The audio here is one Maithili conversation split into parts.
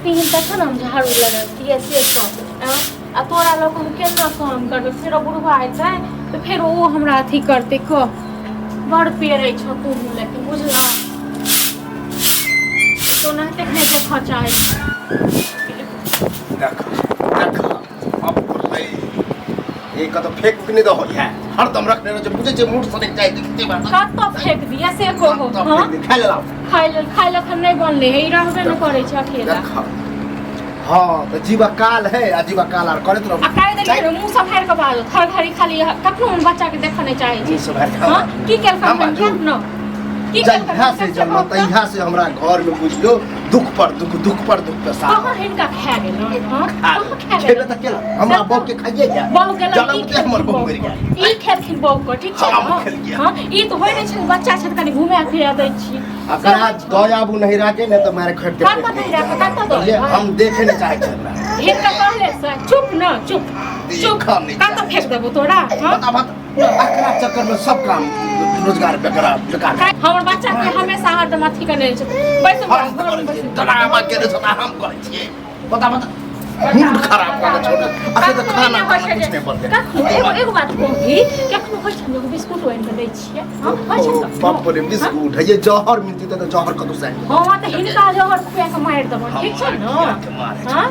तीन तक ना हम झाड़ू लगती है से आ तोरा लोग हम केना काम करबे फेर बुढ़वा आइते तो फिर वो हमरा अथी करते को बड़ पेरे छ तू लेकिन बुझला तो ना देखने देखा चाहे एक तो फेंक भी नहीं दो है हर दम रखने जो मुझे जो मूड सने जाए दिखते बात का तो फेंक दिया से को हो हां खा ले खाइ ल खन नहीं बनले हे रहबे न करे छ अकेला हां तो जीवा काल है आजीवा काल आर करत रहो आ काहे देखे मुंह सब फेर के बाल थर घड़ी खाली कखनो हम बच्चा के देखने चाहे छी सब है हां की केल काम न की केल यहाँ से जन्म तहिया से हमरा घर में बुझलो दुख पर दुख पे साथ कहां हिनका खा गेल हां खेले त केला हमरा बौ के खाइए क्या बौ गेल जन्म ते हमर बौ मर गया ई खेलखिन बौ को ठीक छै हां ई तो होय नै छै बच्चा छै कनी घुमे फिरा दै छी अगर आज दयाबू नहीं राखे न तो मारे खट का नहीं राखे का तो हम देखे न चाहे छै हिनका कहले से चुप न चुप का तो फेंक देबो तोरा बता बता अकरा चक्कर में सब काम रोजगार बेकार हमर बच्चा के हमेशा हरदम अथी करने छै बैस तनावा के हम कहै छियै बता मूड खराब कर छोड़ अरे तो खाना कुछ नहीं बनते एगो बात कहूँ कखनो होय छै लोग बिस्कुट ओइन के दै छियै हां होय छै त बाप रे बिस्कुट है ये जहर मिलती तो जहर कदू से हां त हिनका जहर खुआ के मार देबो ठीक छै न हां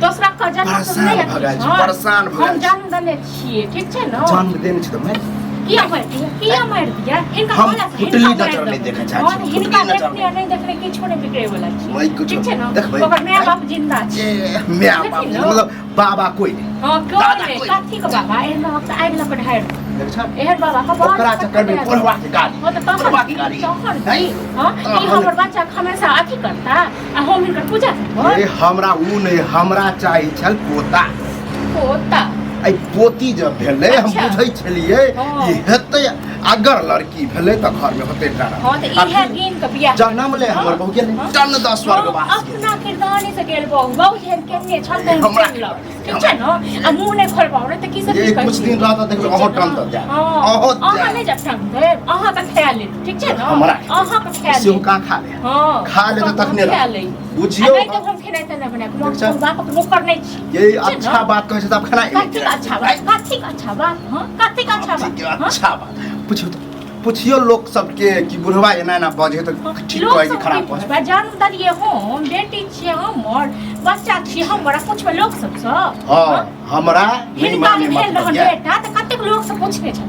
दूसरा का जन्म तो नहीं परेशान हम जन्म देने छियै ठीक छै न जन्म देने छी तो मैं किया मार दिया इनका हम बोला फुटली नजर नहीं देखा चाहे और इनका देखने नहीं देखने किछो नहीं बिगड़े वाला छी मैं कुछ ठीक छै न देखबै ओकर माय बाप जिंदा छै माय बाप मतलब बाबा कोई नहीं हां कोई नहीं कथी के बाबा एना त आइग ल पढ़ाई देख छ एहर बाबा का बहुत ओकरा चक्कर में पढ़वा के गाली हो त पढ़वा के गाली हां ई हमर बच्चा हमेशा अथी करता आ हम इनकर पूजा करब ए हमरा उ नहीं हमरा चाहिए छल पोता पोता आई पोती जब भेले हम बुझै छलिए ई हेतै अगर लड़की भेले त घर में होते डरा हां त इहे गिन के बियाह जन्म ले हमर बहु गेल जन्म 10 स्वर्गवास अपना किरदानी से गेल बहु हेर केने छल त हमरा ठीक छै न आ मुंह ने खोलबाउ रे त की सब ये कुछ दिन रहता देखो अहो टन त जा अहो अहाँ नहीं जब टन दे अहाँ का ख्याल ले ठीक छै न अहाँ का ख्याल से का खा ले हां खा ले त तखने ख्याल ले बुझियो नहीं तो हम खेनाइ त न बना के बाप के नौकर नहीं छी ये अच्छा बात कहै छै त खाना कथी अच्छा बात कथी अच्छा बात हां कथी अच्छा बात अच्छा बात पूछियो लोग सबके कि बुढ़वा एना ना बजे तो ठीक कहै छै खराब है जन्म दलिए हम बेटी छियै हमर बच्चा छियै हम बड़ा पूछबे लोग सब से हां हमरा नहीं माने मत बेटा त कतेक लोग से पूछने छै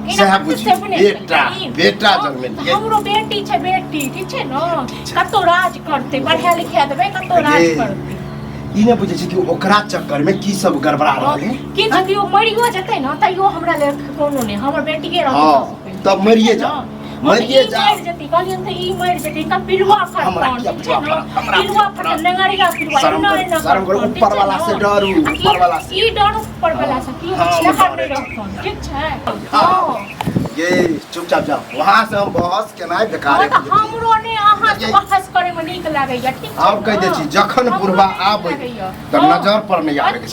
बेटा जन्म दिए हमरो बेटी छै बेटी ठीक छै न कतो राज करते पढ़ा लिखा देबे कतो राज करते ई ने बुझै छै कि ओकरा चक्कर में की सब गड़बड़ा रहल है कि जब यो मरियो जते न तइयो हमरा ले कोनो ने हमर बेटी के रहत तब मरिए जा मरिए जा मर जती कहलियन त ई मर जती का पिलुआ फट पिलुआ फट नंगरिया पिलुआ न शर्म करो ऊपर वाला से डरू ऊपर वाला से ई डर ऊपर वाला से की लहर नहीं रखन ठीक छै हां ये चुपचाप जाओ वहां से हम बहस केनाइ बेकार है हमरो ने अहाँ से बहस करे में नीक लागैया ठीक छै अब कह दे छी जखन बुढ़वा आबै त नजर पर नहीं आवे के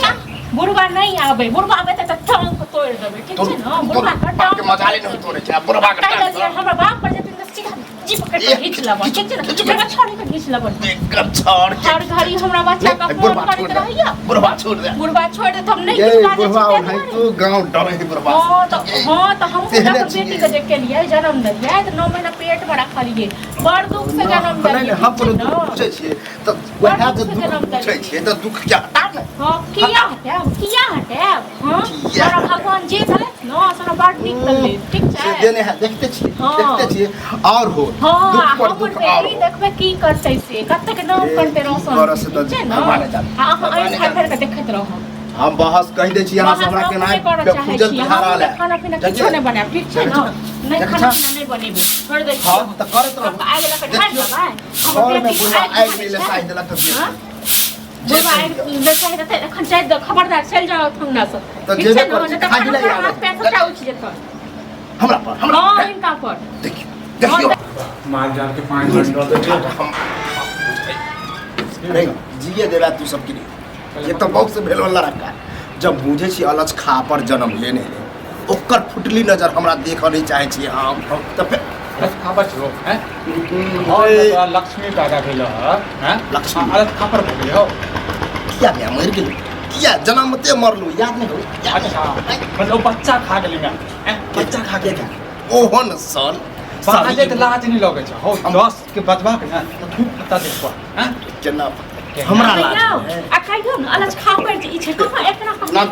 बुढ़वा नहीं आवे बुढ़वा आवे त टांग को तोड़ देबे ठीक छै न बुढ़वा का टांग के मजाले नहीं तोड़े छै बुढ़वा का टांग हमरा बाप पर जतिन सीधा जीप के खींच लेबो ठीक छै न जगह छोड़ के खींच लेबो एकदम छोड़ के हर घड़ी हमरा बच्चा का फोन करत रहिया बुढ़वा छोड़ दे तो हम नहीं किस बात बुढ़वा है तू गांव डरे है बुढ़वा हां तो हम अपना बेटी के देख के लिए जन्म दिया तो 9 महीना पेट में रखा लिए बड़ दुख से जन्म दिया हम पर पूछे छिए त वह तो दुख पूछे छिए त दुख क्या हटा हां किया हटे हां सारा भगवान जी भले न सारा बात निक करले ठीक छै देने है देखते छिए और हो दुख पर दुख और देखबे की करतै से कते के नाम करते रोशन बरस त भगवान जाने हां आई घर के देखत रहो हम बहस कह दे छी यहां से हमरा के ना पूजल बिहार ले खाना पीना किछो नहीं बना ठीक छै न नहीं खाना पीना नहीं बनेबे छोड़ दे हां त करत रहो आइ लगा ठाड़ दबा और में बुढ़वा आइ नहीं ले साइ देला त बुढ़वा आइ ले साइ देते एखन जाय द खबरदार चल जाओ थंगना से त जेबे कर खाली ले हाथ पैर सब उठ जेतौ हमरा पर हमरा हां इनका पर देखियो मार जान के 5 मिनट हम नहीं जिए देला तू सब के ये तो बहुत से भेल वाला रखा जब बुझे छी अलज खा पर जन्म लेने ओकर फुटली नजर हमरा देख नहीं चाहे छी हम त अलग खापर छो हैं और लक्ष्मी पैदा भेल हैं लक्ष्मी अलग खापर भेल हो किया मैं मर गेलू किया जन्मते मरलू याद नहीं हो अच्छा मतलब बच्चा खा गेली मैं बच्चा खा के क्या ओहन सन बाजे त लाज नहीं लगे छ हो 10 के बचबा के ना तो खूब पता देखबा हैं केना हमरा लाज है। आ कहियो न अलज खा पर ई छै कहाँ एकरा ना,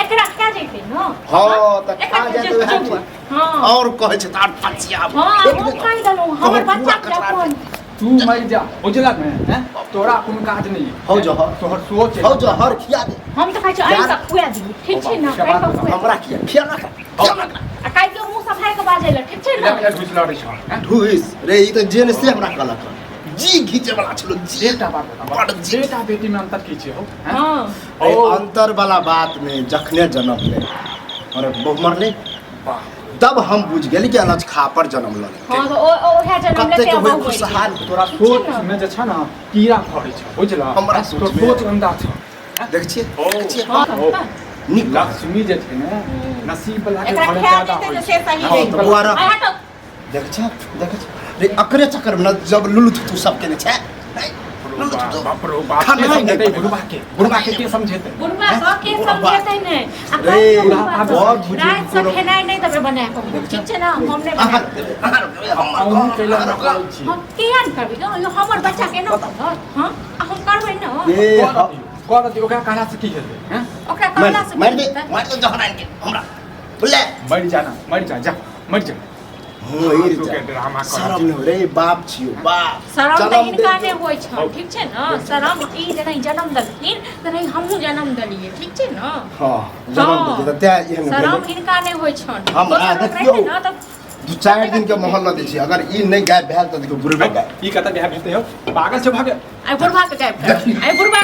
एकरा खा जैते न हाँ त खा जाते वह हां और कहे छै तार पचिया हां हम खाइ दलो हमर बच्चा के अपन तू मर जा उजला में हैं तोरा कोनो काज नहीं हो जो तोहर सोच हो जो हर खिया दे हम त खाइ छै आई सब खुआ दी ठीक छै न खाइ सब खुआ हमरा किया खिया ना आ काइ के मुंह सफाई के बाजे ल ठीक छै न लगे घुस लड़े छ हैं ढुइस रे ई त जेन से हमरा कहलक जी घीचे वाला छलो जी बेटा बात बता बेटा बेटी में अंतर की छै हो हैं हां ए अंतर वाला बात में जखने जन्म ले और बहु मरले वाह तब हम बुझ गेली कि अलज खा पर जन्म ले हां तो ओ है जन्म कते लेते के अब होई खुशहाल तोरा सोच में जे छ ना कीड़ा फड़े छ बुझला हमरा सोच तोर में- सोच गंदा छ देख छिए हां निक लक्ष्मी जे छै ने नसीब वाला के एकरा घरे खा ज्यादा देते होय तो से सही हाँ, रही तो बुआरा। आ हटो देख छ रे अकरे चक्कर में न जब लुलु तू सब के ने छै लुलु तू बाप रो बाप खाना के नहीं समझते देते। बुढ़वा के समझेते बुढ़वा सब के समझते ने आ रे, बुढ़वा बहुत बुजुर्ग रात से कोनो- खेनाई नहीं तबे बनाए को ठीक छै ना हम नहीं आहार बनाए हम कैला न करै छी हम किया न करबी यो हमर बच्चा के न करत हां हम करबै न ए कर दियो ओकरा कहला से की हेतै हैं ओकरा कहला से मार दे मार दे जहरान के हमरा बोले मर जा जा मर जा होइर तू जा के ड्रामा कर शरम न रे बाप छियो बाप शरम त जन्म इनका दे- ने होय छ ठीक छै न शरम ई जेना जन्म दलखिन तने हमहु जन्म दलिए ठीक छै न हाँ जन्म दे त त्या एहन शरम भेलै। इनका ने होय छ हम आ देखियो न त 2-4 दिन के मोहल न दै छी अगर ई नहीं गायब भेल त देखियो बुढ़बे गायब ई कतऽ बियाह भेतै हो पागल छै भागे आई बुढ़वा के गायब कर आई बुढ़वा